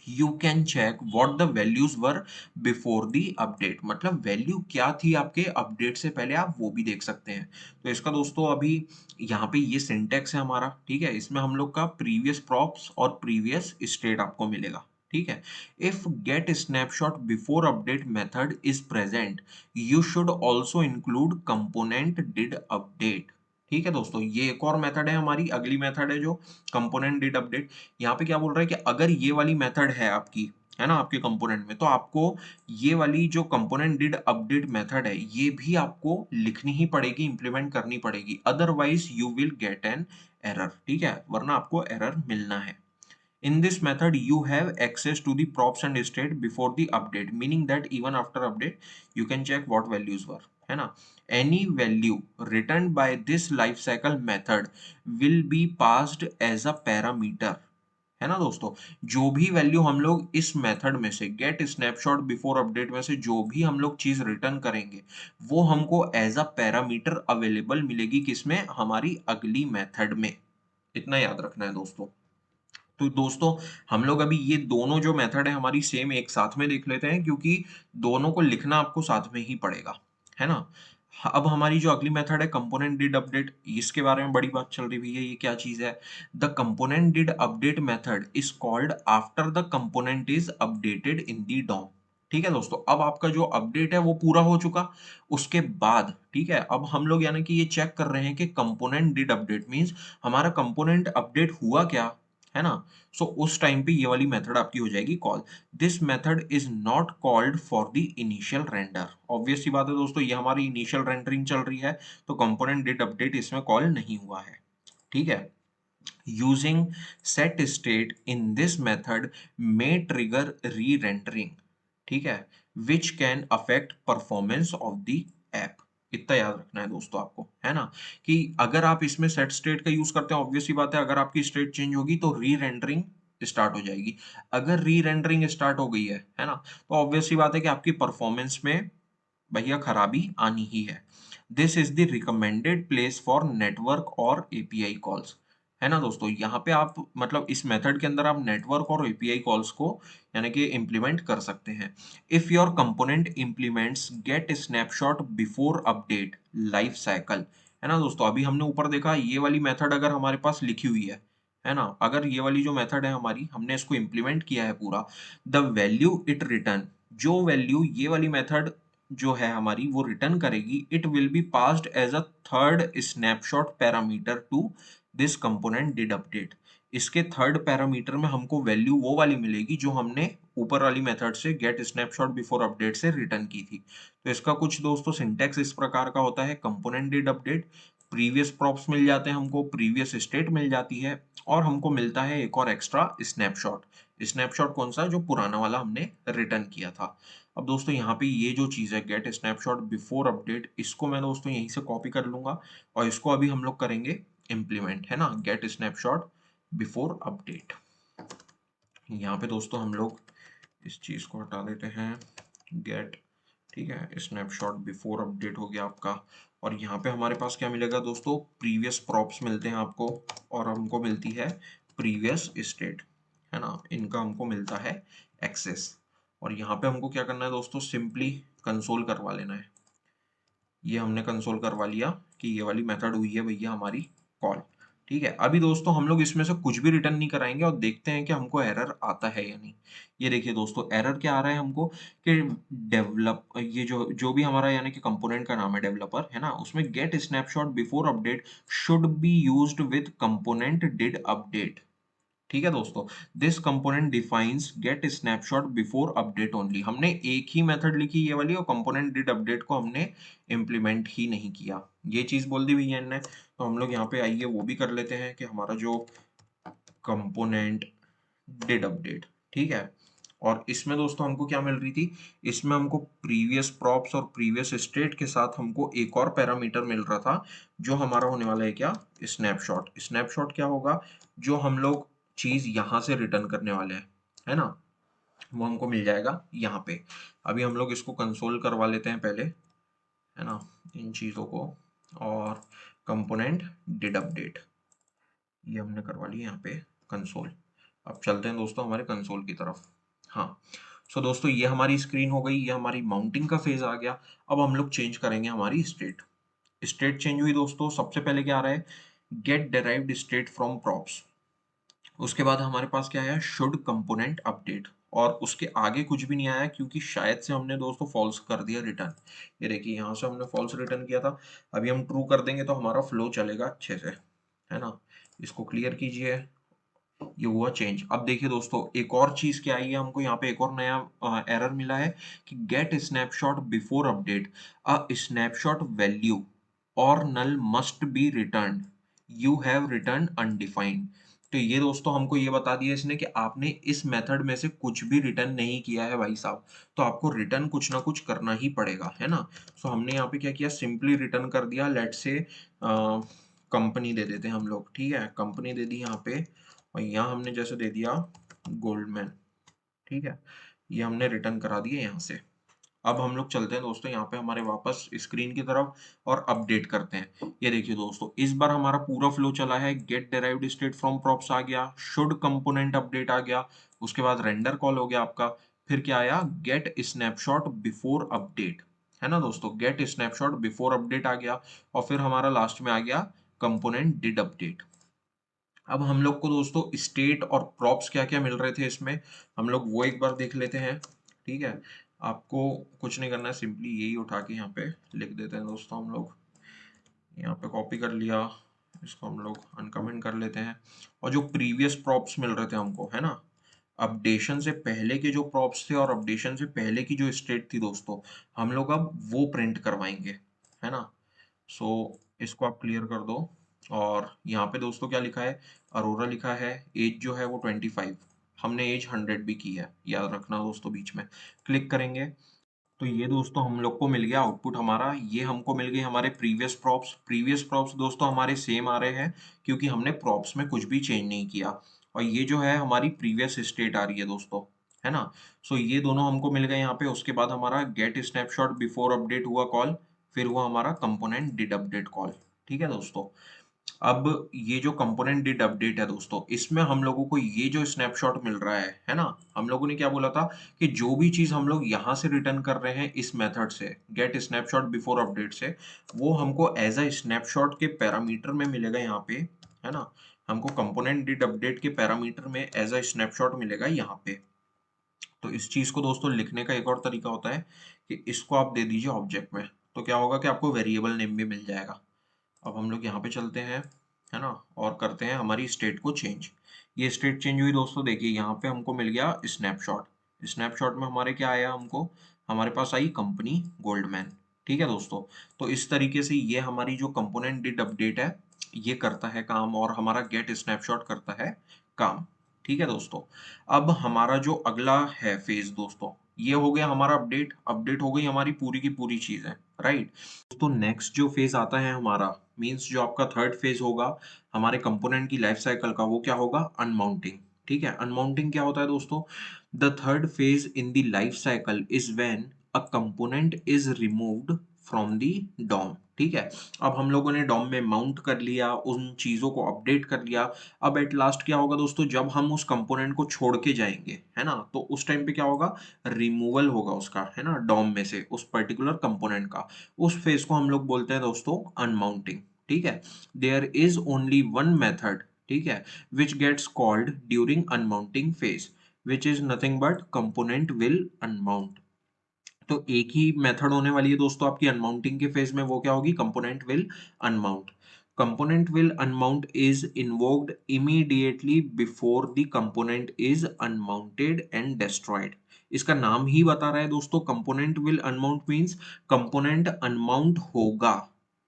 you can check what the values were before the update, मतलब वैल्यू क्या थी आपके अपडेट से पहले, आप वो भी देख सकते हैं। तो इसका दोस्तों अभी यहाँ पे ये सिंटेक्स है हमारा, ठीक है? इसमें हम लोग का प्रीवियस प्रॉप्स और प्रीवियस स्टेट आपको मिलेगा, ठीक है? If get snapshot before update method is present, you should also include component did update, ठीक है दोस्तों, ये एक और मेथड है हमारी, अगली मेथड है जो कंपोनेंट डिड अपडेट। यहाँ पे क्या बोल रहा है कि अगर ये वाली मेथड है आपकी, है ना, आपके कंपोनेंट में, तो आपको ये वाली जो कंपोनेंट डिड अपडेट मेथड है, ये भी आपको लिखनी ही पड़ेगी, इंप्लीमेंट करनी पड़ेगी, otherwise you will get an error. ठीक है, वरना आपको एरर मिलना है। In this method, you have access to the props and state before the update, meaning that even after update, you can check what values were. है ना? Any value returned by this life cycle method will be passed as a parameter. है ना दोस्तों, जो भी value हम लोग इस मेथड में से गेट स्नैपशॉट बिफोर अपडेट में से जो भी हम लोग चीज रिटर्न करेंगे, वो हमको एज अ पैरामीटर अवेलेबल मिलेगी, किसमें, हमारी अगली मेथड में। इतना याद रखना है दोस्तों। तो दोस्तों, हम लोग अभी ये दोनों जो मेथड है हमारी सेम एक साथ में देख लेते हैं, क्योंकि दोनों को लिखना आपको साथ में ही पड़ेगा, है ना। अब हमारी जो अगली मेथड है कंपोनेंट डिड अपडेट, इसके बारे में बड़ी बात चल रही है, ये क्या चीज है। The component did update method is called after the component is updated in the DOM. ठीक है दोस्तों, अब आपका जो अपडेट है वो पूरा हो चुका, उसके बाद, ठीक है, अब हम लोग यानी कि ये चेक कर रहे हैं कि कंपोनेंट डिड अपडेट मींस हमारा कंपोनेंट अपडेट हुआ क्या, है ना। सो उस टाइम पे ये वाली मेथड आपकी हो जाएगी call. This method is not called for the initial render. Obvious सी बात है दोस्तों, ये हमारी इनिशियल रेंडरिंग चल रही है, तो कंपोनेंट डिड अपडेट इसमें कॉल नहीं हुआ है। ठीक है, using set state in this method may trigger re-rendering, ठीक है, which can affect performance of the app। इतना याद रखना है दोस्तों आपको, है ना, कि अगर आप इसमें सेट स्टेट का यूज करते हैं, ऑब्वियस सी बात है, अगर आपकी स्टेट चेंज होगी तो री रेंडरिंग स्टार्ट हो जाएगी। अगर री रेंडरिंग स्टार्ट हो गई है ना, तो ऑब्वियस सी बात है कि आपकी परफॉर्मेंस में भैया खराबी आनी ही है। This is the recommended place for network और एपीआई कॉल्स, है ना दोस्तों। यहाँ पे आप मतलब इस मेथड के अंदर आप नेटवर्क और एपीआई कॉल्स को यानी कि इम्प्लीमेंट कर सकते हैं। If your component implements get snapshot before update life cycle, है ना दोस्तों, अभी हमने ऊपर देखा ये वाली मेथड अगर हमारे पास लिखी हुई है ना, अगर ये वाली जो मेथड है हमारी, हमने इसको इम्प्लीमेंट किया है पूरा, द वैल्यू इट रिटर्न, जो वैल्यू ये वाली मेथड जो है हमारी वो रिटर्न करेगी, it will be passed as a third snapshot parameter to this component did update. इसके थर्ड पैरामीटर में हमको वैल्यू वो वाली मिलेगी जो हमने ऊपर वाली मेथड से गेट स्नैपशॉट बिफोर अपडेट से रिटर्न की थी। तो इसका कुछ दोस्तों सिंटेक्स इस प्रकार का होता है, component did update, previous props मिल जाते हैं हमको, प्रीवियस स्टेट मिल जाती है, और हमको मिलता है एक और एक्स्ट्रा स्नैपशॉट। स्नैपशॉट कौन सा, जो पुराना वाला हमने रिटर्न किया था। अब दोस्तों यहाँ पे ये जो चीज है गेट स्नैपशॉट बिफोर अपडेट, इसको मैं दोस्तों यहीं से कॉपी कर लूंगा, और इसको अभी हम लोग करेंगे इम्प्लीमेंट, है ना, गेट स्नैपशॉट बिफोर अपडेट। यहाँ पे दोस्तों हम लोग इस चीज को हटा देते हैं, गेट, ठीक है, स्नैपशॉट बिफोर अपडेट हो गया आपका। और यहाँ पे हमारे पास क्या मिलेगा दोस्तों, प्रीवियस प्रॉप्स मिलते हैं आपको, और हमको मिलती है प्रीवियस स्टेट, है ना, इनका हमको मिलता है एक्सेस। और यहाँ पे हमको क्या करना है दोस्तों, सिंपली कंसोल करवा लेना है। ये हमने कंसोल करवा लिया कि ये वाली मेथड हुई है भैया हमारी कॉल। ठीक है, अभी दोस्तों हम लोग इसमें से कुछ भी रिटर्न नहीं कराएंगे और देखते हैं कि हमको एरर आता है या नहीं। ये देखिए दोस्तों, एरर क्या आ रहा है हमको कि डेवलप, ये जो जो भी हमारा यानी कि कंपोनेंट का नाम है डेवलपर, है ना, उसमें get snapshot before update should be used with component did update. ठीक है दोस्तों, this component defines get snapshot before update only. हमने एक ही मेथड लिखी ये वाली, और कंपोनेंट डिड अपडेट को हमने इम्प्लीमेंट ही नहीं किया, ये चीज बोल दी भैया ने। तो हम लोग यहाँ पे आइए वो भी कर लेते हैं कि हमारा जो कंपोनेंट डिड अपडेट, ठीक है, और इसमें दोस्तों हमको क्या मिल रही थी, इसमें हमको प्रीवियस प्रॉप्स और प्रीवियस स्टेट के साथ हमको एक और पैरामीटर मिल रहा था, जो हमारा होने वाला है क्या, स्नैपशॉट। स्नैपशॉट क्या होगा, जो हम लोग चीज यहां से रिटर्न करने वाले हैं, है ना, वो हमको मिल जाएगा यहाँ पे। अभी हम लोग इसको कंसोल करवा लेते हैं पहले, है ना, इन चीजों को, और कंपोनेंट डिड अपडेट ये हमने करवा लिया यहाँ पे कंसोल। अब चलते हैं दोस्तों हमारे कंसोल की तरफ। हाँ, सो दोस्तों ये हमारी स्क्रीन हो गई, ये हमारी माउंटिंग का फेज आ गया। अब हम लोग चेंज करेंगे हमारी स्टेट। स्टेट चेंज हुई दोस्तों, सबसे पहले क्या आ रहा है, get derived state from props. उसके बाद हमारे पास क्या है, शुड कंपोनेंट अपडेट, और उसके आगे कुछ भी नहीं आया क्योंकि शायद से हमने दोस्तों फॉल्स कर दिया रिटर्न। ये देखिए यहाँ से हमने फॉल्स रिटर्न किया था। अभी हम ट्रू कर देंगे तो हमारा फ्लो चलेगा अच्छे से, है ना? इसको क्लियर कीजिए। ये हुआ चेंज। अब देखिए दोस्तों एक और चीज क्या आई है, हमको यहाँ पे एक और नया एरर मिला है कि get snapshot before update, a snapshot value और null must be return, you have return undefined. तो ये दोस्तों हमको ये बता दिया इसने कि आपने इस मेथड में से कुछ भी रिटर्न नहीं किया है भाई साहब, तो आपको रिटर्न कुछ ना कुछ करना ही पड़ेगा, है ना? सो हमने यहाँ पे क्या किया, सिंपली रिटर्न कर दिया। लेट से कंपनी दे देते हैं हम लोग, ठीक है? कंपनी दे दी यहाँ पे, और यहाँ हमने जैसे दे दिया गोल्डमैन, ठीक है? ये हमने रिटर्न करा दिए यहाँ से। अब हम लोग चलते हैं दोस्तों यहाँ पे हमारे वापस स्क्रीन की तरफ और अपडेट करते हैं। ये देखिए दोस्तों इस बार हमारा पूरा फ्लो चला है। Get derived state from props आ गया, शुड कंपोनेंट अपडेट आ गया, उसके बाद रेंडर कॉल हो गया आपका, फिर क्या आया, गेट स्नैपशॉट बिफोर अपडेट, है ना दोस्तों? गेट स्नैपशॉट बिफोर अपडेट आ गया, और फिर हमारा लास्ट में आ गया कंपोनेंट डिड अपडेट। अब हम लोग को दोस्तों स्टेट और प्रॉप्स क्या क्या मिल रहे थे इसमें, हम लोग वो एक बार देख लेते हैं, ठीक है? आपको कुछ नहीं करना है, सिंपली यही उठा के यहाँ पे लिख देते हैं दोस्तों। हम लोग यहाँ पे कॉपी कर लिया, इसको हम लोग अनकमेंट कर लेते हैं। और जो प्रीवियस प्रॉप्स मिल रहे थे हमको, है ना, अपडेशन से पहले के जो प्रॉप्स थे और अपडेशन से पहले की जो स्टेट थी दोस्तों, हम लोग अब वो प्रिंट करवाएंगे, है ना? सो इसको आप क्लियर कर दो। और यहाँ पे दोस्तों क्या लिखा है, अरोरा लिखा है, एज जो है वो 25, हमने एज 100 भी की है, याद रखना दोस्तों बीच में। क्लिक करेंगे तो ये दोस्तों हम लोग को मिल गया आउटपुट हमारा। ये हमको मिल गई हमारे प्रीवियस प्रॉप्स दोस्तों हमारे सेम आ रहे हैं क्योंकि हमने प्रॉप्स में कुछ भी चेंज नहीं किया। और ये जो है हमारी प्रीवियस स्टेट आ रही है दोस्तों, है ना? सो ये दोनों हमको मिल गए यहाँ पे। उसके बाद हमारा गेट स्नैपशॉट बिफोर अपडेट हुआ कॉल, फिर हुआ हमारा कंपोनेंट डिड अपडेट कॉल, ठीक है दोस्तों? अब ये जो कंपोनेंट डिड अपडेट है दोस्तों, इसमें हम लोगों को ये जो स्नैपशॉट मिल रहा है ना, हम लोगों ने क्या बोला था कि जो भी चीज हम लोग यहाँ से रिटर्न कर रहे हैं इस मेथड से, गेट स्नैपशॉट बिफोर अपडेट से, वो हमको एज अ स्नैपशॉट के पैरामीटर में मिलेगा यहाँ पे, है ना? हमको कंपोनेंट डिड अपडेट के पैरामीटर में एज अ स्नैपशॉट मिलेगा यहाँ पे। तो इस चीज को दोस्तों लिखने का एक और तरीका होता है कि इसको आप दे दीजिए ऑब्जेक्ट में, तो क्या होगा कि आपको वेरिएबल नेम भी मिल जाएगा। अब हम लोग यहाँ पे चलते हैं, है ना, और करते हैं हमारी स्टेट को चेंज। ये स्टेट चेंज हुई दोस्तों, देखिए यहाँ पे हमको मिल गया स्नैपशॉट। स्नैपशॉट में हमारे क्या आया, हमको हमारे पास आई कंपनी गोल्डमैन, ठीक है दोस्तों? तो इस तरीके से ये हमारी जो कंपोनेंट डिड अपडेट है ये करता है काम, और हमारा गेट स्नैपशॉट करता है काम, ठीक है दोस्तों? अब हमारा जो अगला है फेज दोस्तों, ये हो गया हमारा अपडेट, अपडेट हो गई हमारी पूरी की पूरी चीजें, राइट? तो नेक्स्ट जो फेज आता है हमारा, मींस जो आपका थर्ड फेज होगा हमारे कंपोनेंट की लाइफ साइकिल का, वो क्या होगा, अनमाउंटिंग, ठीक है? अनमाउंटिंग क्या होता है दोस्तों, the third phase in the life cycle is when a component is removed from the DOM, ठीक है? अब हम लोगों ने डॉम में माउंट कर लिया, उन चीजों को अपडेट कर लिया। अब एट लास्ट क्या होगा दोस्तों, जब हम उस कंपोनेंट को छोड़ के जाएंगे, है ना, तो उस टाइम पे क्या होगा, रिमूवल होगा उसका, है ना, डॉम में से उस पर्टिकुलर कंपोनेंट का। उस फेज को हम लोग बोलते हैं दोस्तों अनमाउंटिंग, ठीक है? There is only one method, ठीक है, which gets called during unmounting phase, which is nothing but component will unmount. तो एक ही मेथड होने वाली है दोस्तों आपकी अनमाउंटिंग के फेज में, वो क्या होगी, component will unmount. Component will unmount is invoked immediately before the component is अनमाउंटेड and destroyed. इसका नाम ही बता रहा है दोस्तों, component will unmount means component unmount होगा,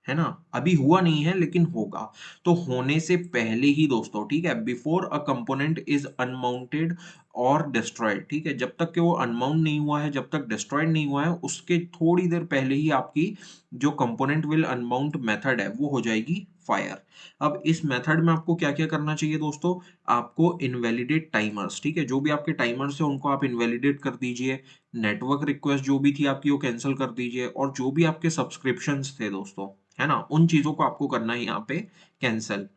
है ना? अभी हुआ नहीं है लेकिन होगा। तो होने से पहले ही दोस्तों, ठीक है, बिफोर अ कंपोनेंट इज अनमाउंटेड और डिस्ट्रॉयड, ठीक है, जब तक कि वो अनमाउंट नहीं हुआ है, जब तक डिस्ट्रॉयड नहीं हुआ है, उसके थोड़ी देर पहले ही आपकी जो कंपोनेंट विल अनमाउंट मेथड है वो हो जाएगी फायर। अब इस मेथड में आपको क्या क्या करना चाहिए दोस्तों, आपको इनवैलिडेट टाइमर्स, ठीक है, जो भी आपके टाइमर्स है उनको आप इनवैलिडेट कर दीजिए। नेटवर्क रिक्वेस्ट जो भी थी आपकी वो कैंसिल कर दीजिए, और जो भी आपके सब्सक्रिप्शंस थे दोस्तों, है ना, उन चीजों को आपको करना है यहाँ पे कैंसिल।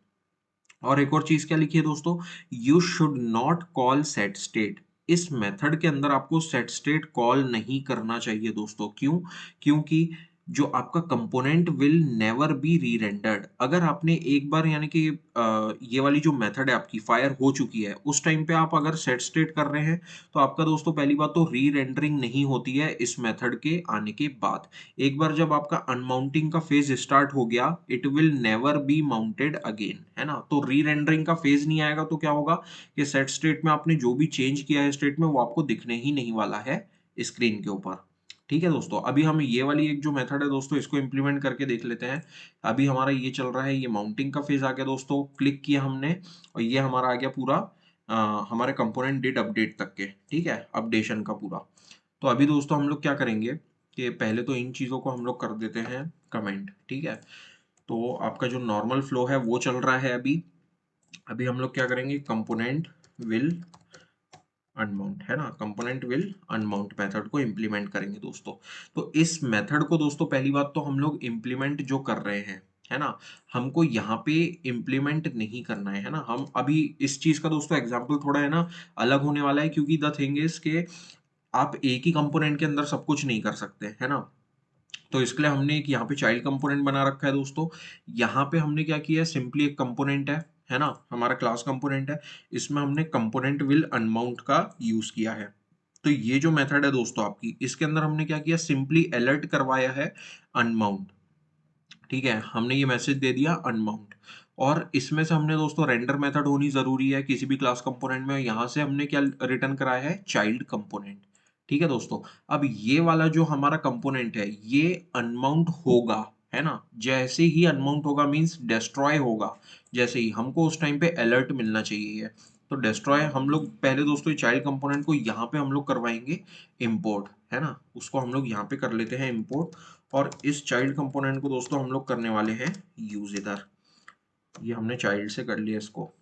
और एक और चीज क्या लिखी है दोस्तों, you should not call set state. इस मेथड के अंदर आपको सेट स्टेट कॉल नहीं करना चाहिए दोस्तों। क्यों? क्योंकि जो आपका कंपोनेंट विल नेवर बी री-रेंडर्ड। अगर आपने एक बार यानी कि ये वाली जो मेथड है आपकी फायर हो चुकी है, उस टाइम पे आप अगर सेट स्टेट कर रहे हैं, तो आपका दोस्तों पहली बात तो री-रेंडरिंग नहीं होती है इस मेथड के आने के बाद। एक बार जब आपका अनमाउंटिंग का फेज स्टार्ट हो गया, it will never be mounted again, है ना? तो री-रेंडरिंग का फेज नहीं आएगा तो क्या होगा कि सेट स्टेट में आपने जो भी चेंज किया है स्टेट में, वो आपको दिखने ही नहीं वाला है स्क्रीन के ऊपर। ठीक है दोस्तों, अभी हम ये वाली एक जो मेथड है दोस्तों, इसको इम्प्लीमेंट करके देख लेते हैं। अभी हमारा ये चल रहा है, ये माउंटिंग का फेज आ गया दोस्तों, क्लिक किया हमने और ये हमारा आ गया पूरा हमारे कंपोनेंट डिड अपडेट तक के, ठीक है, अपडेशन का पूरा। तो अभी दोस्तों हम लोग क्या करेंगे कि पहले तो इन चीज़ों को हम लोग कर देते हैं कमेंट, ठीक है। तो आपका जो नॉर्मल फ्लो है वो चल रहा है अभी। अभी हम लोग क्या करेंगे, कंपोनेंट विल अनमाउंट, है ना, कंपोनेंट विल अनमाउंट मेथड को इम्प्लीमेंट करेंगे दोस्तों। तो इस मेथड को दोस्तों पहली बात तो हम लोग इम्प्लीमेंट जो कर रहे हैं, है ना, हमको यहाँ पे इम्प्लीमेंट नहीं करना है ना। हम अभी इस चीज का दोस्तों एग्जाम्पल थोड़ा है ना अलग होने वाला है, क्योंकि द थिंग इज के आप एक ही कंपोनेंट के अंदर सब कुछ नहीं कर सकते, है ना। तो इसके लिए हमने एक यहाँ पे चाइल्ड कंपोनेंट बना रखा है दोस्तों। यहाँ पे हमने क्या किया है, सिंपली एक कंपोनेंट है ना, हमारा क्लास कंपोनेंट है, इसमें हमने कंपोनेंट विल अनमाउंट का यूज किया है। तो ये जो मेथड है दोस्तों आपकी, इसके अंदर हमने क्या किया, सिंपली अलर्ट करवाया है अनमाउंट, ठीक है, हमने ये मैसेज दे दिया अनमाउंट। और इसमें से हमने दोस्तों रेंडर मेथड होनी जरूरी है किसी भी क्लास कंपोनेंट में, यहां से हमने क्या रिटर्न कराया है, चाइल्ड कंपोनेंट। ठीक है दोस्तों, अब ये वाला जो हमारा कंपोनेंट है ये अनमाउंट होगा, है ना, जैसे ही अनमाउंट होगा मींस डिस्ट्रॉय होगा, जैसे ही हमको उस टाइम पे अलर्ट मिलना चाहिए। तो डिस्ट्रॉय हम लोग पहले दोस्तों चाइल्ड कंपोनेंट को यहाँ पे हम लोग करवाएंगे इंपोर्ट, है ना, उसको हम लोग यहाँ पे कर लेते हैं इंपोर्ट। और इस चाइल्ड कंपोनेंट को दोस्तों हम लोग करने वाले हैं यूज इधर, ये हमने चाइल्ड से कर लिया इसको।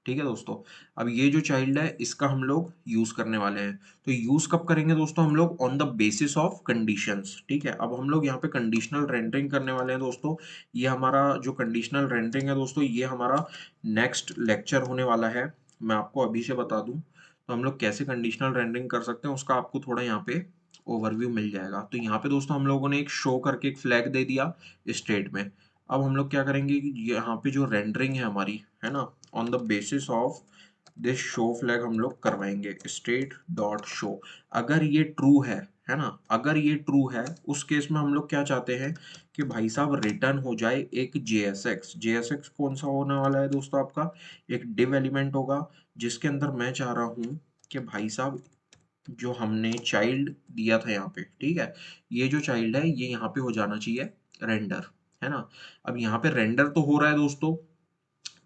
ठीक है दोस्तों, अब ये जो चाइल्ड है इसका हम लोग यूज करने वाले हैं। तो यूज कब करेंगे दोस्तों, हम लोग on the basis of conditions. ठीक है, अब हम लोग यहाँ पे कंडीशनल रेंडरिंग करने वाले हैं दोस्तों। ये हमारा जो कंडीशनल रेंडरिंग है दोस्तों, ये हमारा नेक्स्ट लेक्चर होने वाला है। मैं आपको अभी से बता दूं, तो हम लोग कैसे कंडीशनल रेंडरिंग कर सकते हैं उसका आपको थोड़ा यहाँ पे ओवरव्यू मिल जाएगा। तो यहाँ पे दोस्तों हम लोगों ने एक शो करके एक फ्लैग दे दिया स्टेट में। अब हम लोग क्या करेंगे कि यहाँ पे जो रेंडरिंग है हमारी, है ना, on the basis of this show flag हम लोग करवाएंगे स्टेट डॉट शो। अगर ये ट्रू है ना, अगर ये ट्रू है, उस केस में हम लोग क्या चाहते हैं कि भाई साहब रिटर्न हो जाए एक JSX। JSX कौन सा होने वाला है दोस्तों, आपका एक डिव एलिमेंट होगा, जिसके अंदर मैं चाह रहा हूं कि भाई साहब जो हमने चाइल्ड दिया था यहाँ पे, ठीक है, ये जो चाइल्ड है ये यहाँ पे हो जाना चाहिए रेंडर, है ना। अब यहाँ पे रेंडर तो हो रहा है दोस्तों,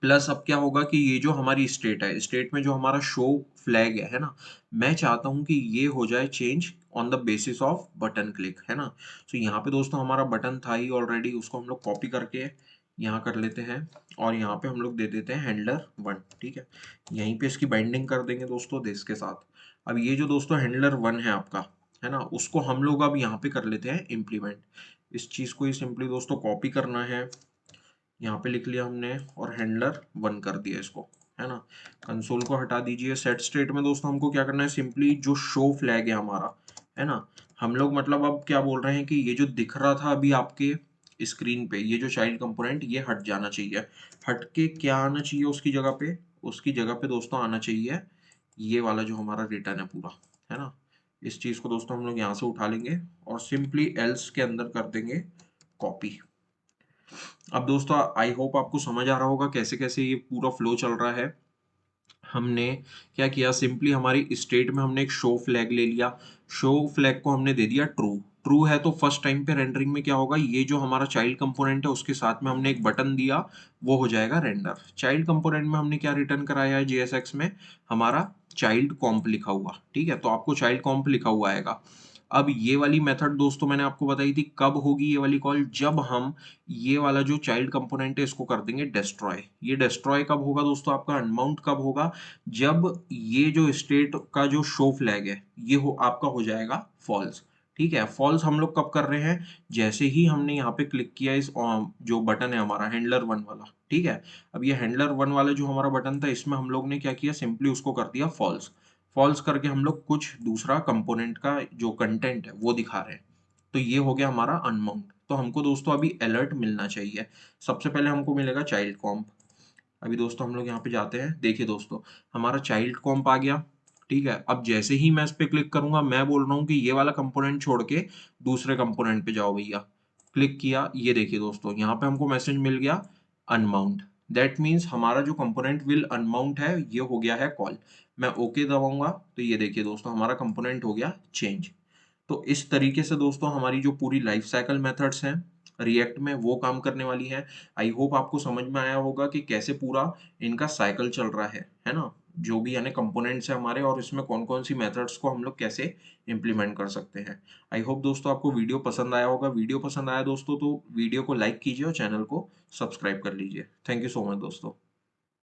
प्लस अब क्या होगा कि ये जो हमारी स्टेट है, स्टेट में जो हमारा शो फ्लैग है ना, मैं चाहता हूं कि ये हो जाए change on the basis off button click, है ना। तो यहाँ पे दोस्तों हमारा बटन था ही ऑलरेडी, उसको हम लोग कॉपी करके यहाँ कर लेते हैं और यहाँ पे हम लोग दे देते हैं हैंडलर 1, ठीक है। यहीं पे इसकी बाइंडिंग कर देंगे दोस्तों दिस के साथ। अब ये जो दोस्तों हैंडलर 1 है आपका, है ना, उसको हम लोग अब यहाँ पे कर लेते हैं इम्प्लीमेंट। इस चीज को ही सिंपली दोस्तों कॉपी करना है, यहाँ पे लिख लिया हमने और हैंडलर 1 कर दिया इसको, है ना। कंसोल को हटा दीजिए। सेट स्टेट में दोस्तों हमको क्या करना है, सिंपली जो शो फ्लैग है हमारा, है ना, हम लोग मतलब अब क्या बोल रहे हैं कि ये जो दिख रहा था अभी आपके स्क्रीन पे, ये जो चाइल्ड कंपोनेंट ये हट जाना चाहिए। हट के क्या आना चाहिए उसकी जगह पे, उसकी जगह पे दोस्तों आना चाहिए ये वाला जो हमारा रिटर्न है पूरा, है ना। इस चीज को दोस्तों हम लोग यहाँ से उठा लेंगे और सिंपली एल्स के अंदर कर देंगे कॉपी। अब दोस्तों आई होप आपको समझ आ रहा होगा कैसे कैसे ये पूरा फ्लो चल रहा है। हमने क्या किया, सिंपली हमारी स्टेट में हमने एक शो फ्लैग ले लिया, शो फ्लैग को हमने दे दिया ट्रू। ट्रू है तो फर्स्ट टाइम पे रेंडरिंग में क्या होगा, ये जो हमारा चाइल्ड कंपोनेंट है उसके साथ में हमने एक बटन दिया, वो हो जाएगा रेंडर। चाइल्ड कंपोनेंट में हमने क्या रिटर्न कराया है JSX में, हमारा चाइल्ड कॉम्प लिखा हुआ, ठीक है, तो आपको चाइल्ड कॉम्प लिखा हुआ आएगा। अब ये वाली मेथड दोस्तों मैंने आपको बताई थी कब होगी ये वाली कॉल, जब हम ये वाला जो चाइल्ड कंपोनेंट है इसको कर देंगे डिस्ट्रॉय। ये डिस्ट्रॉय कब होगा दोस्तों, आपका अनमाउंट कब होगा, जब ये जो स्टेट का जो शो फ्लैग है ये हो आपका हो जाएगा फॉल्स। ठीक है, फॉल्स हम लोग कब कर रहे हैं, जैसे ही हमने यहाँ पे क्लिक किया इस जो बटन है हमारा हैंडलर 1 वाला, ठीक है। अब ये हैंडलर 1 वाला जो हमारा बटन था इसमें हम लोग ने क्या किया, सिंपली उसको कर दिया फॉल्स। फॉल्स करके हम लोग कुछ दूसरा कंपोनेंट का जो कंटेंट है वो दिखा रहे हैं। तो ये हो गया हमारा अनमाउंट। तो हमको दोस्तों अभी अलर्ट मिलना चाहिए। सबसे पहले हमको मिलेगा चाइल्ड कॉम्प। अभी दोस्तों हम लोग यहाँ पे जाते हैं। देखिए दोस्तों, हमारा चाइल्ड कॉम्प आ गया, ठीक है। अब जैसे ही मैं इस पे क्लिक करूंगा, मैं बोल रहा हूँ कि ये वाला कंपोनेंट छोड़ के दूसरे कंपोनेंट पे जाओ भैया। क्लिक किया, ये देखिए दोस्तों, यहाँ पे हमको मैसेज मिल गया अनमाउंट। दैट मीन्स हमारा जो कंपोनेंट विल अनमाउंट है, ये हो गया है कॉल। मैं ओके दबाऊंगा तो ये देखिए दोस्तों, हमारा कंपोनेंट हो गया चेंज। तो इस तरीके से दोस्तों हमारी जो पूरी लाइफ साइकिल मेथड्स हैं रिएक्ट में, वो काम करने वाली है। आई होप आपको समझ में आया होगा कि कैसे पूरा इनका साइकिल चल रहा है ना, जो भी यानी कंपोनेंट्स है हमारे, और इसमें कौन कौन सी मेथड्स को हम लोग कैसे इम्प्लीमेंट कर सकते हैं। आई होप दोस्तों आपको वीडियो पसंद आया होगा। वीडियो पसंद आया दोस्तों तो वीडियो को लाइक कीजिए और चैनल को सब्सक्राइब कर लीजिए। थैंक यू सो मच दोस्तों।